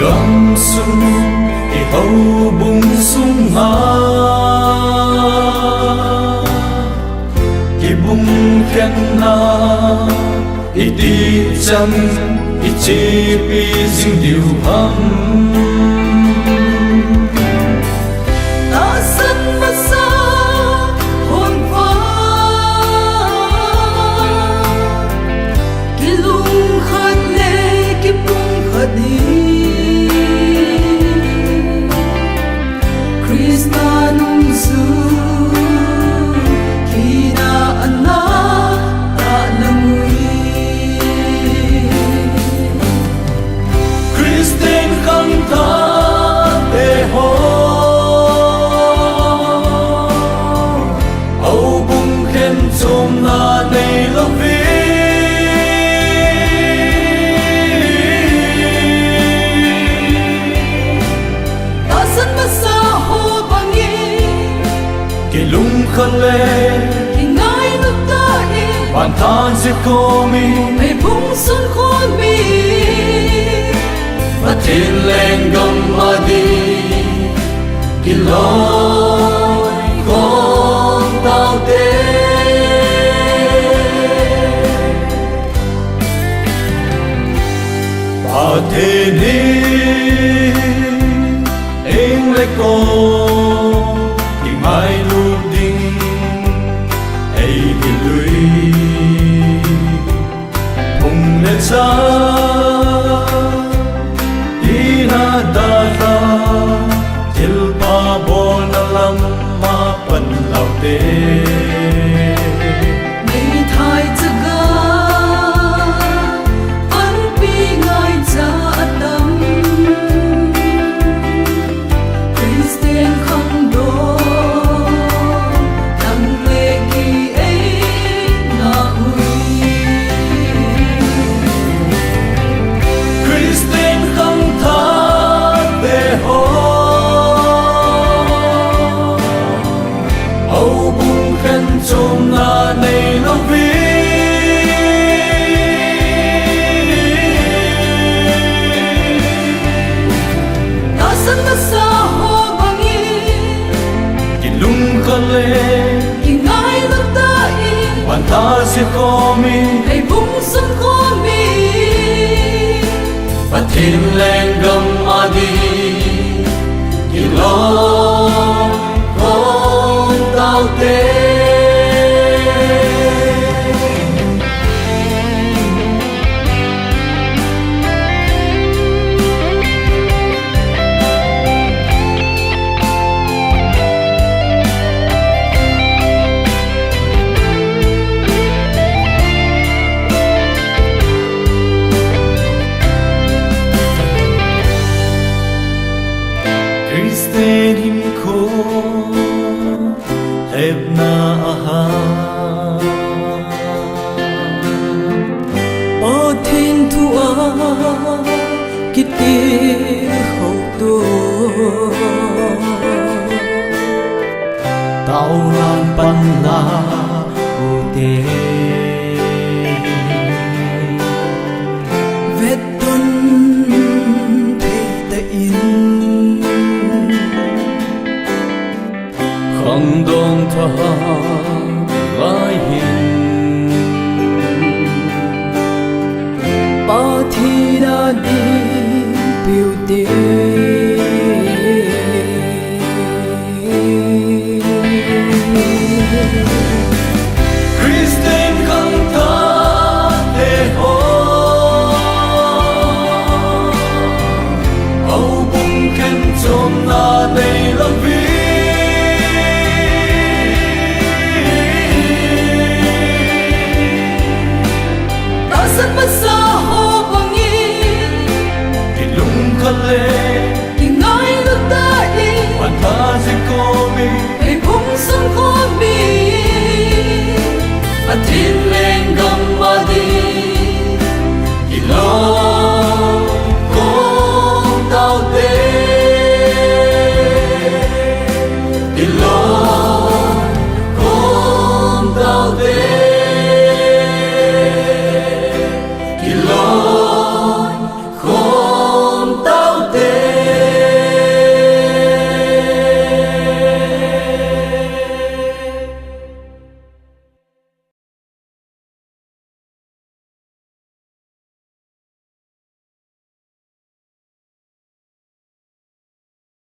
Gam sung I hau bung sung ha Ki bung khen na I ti chan I chi pi jing diu ham Ta san ma sa hon pha Ki lung khat le ki bung khat di khăn lê thì ngài nước ta đi bàn than giết cô mi mây bung xuân khói mi và thiên lên gầm mà đi kỳ lối con tao tê và thế nên em lấy con thì mai luôn đinh ấy thì lưới hùng lên xa đi na ta ra til pa bo na lam ma pan lao te mây thay zaga an pi ngai cha adam Christian không đô đăng lệ kỳ ấy na ui Christian không tha về hồ âu bung khen chôm na này lo vi ta san na sa ho bangi kỳ lung khăn lê kỳ ngai nước ta đi bàn tha giết cô mi mây bung xuân khói mi và thiên lên gầm mà đi kỳ lối con tao tê Christen him ko heb na aha o thiên thu a kiti hậu tu tao ran pan na u te vết tuân thấy ta in không đông tha vai hin ba thi đã đi biểu tiền Christine khăng tha để hô âu bung khen chôm na đây là vì ta sân mất xa hồ bằng nghi thì lung khăn lệ thì nói nước ta đi hoàn tha dịch cô mi hãy bung sông khó mi và thiên lên gầm mà đi thì lo con tao tê thì lo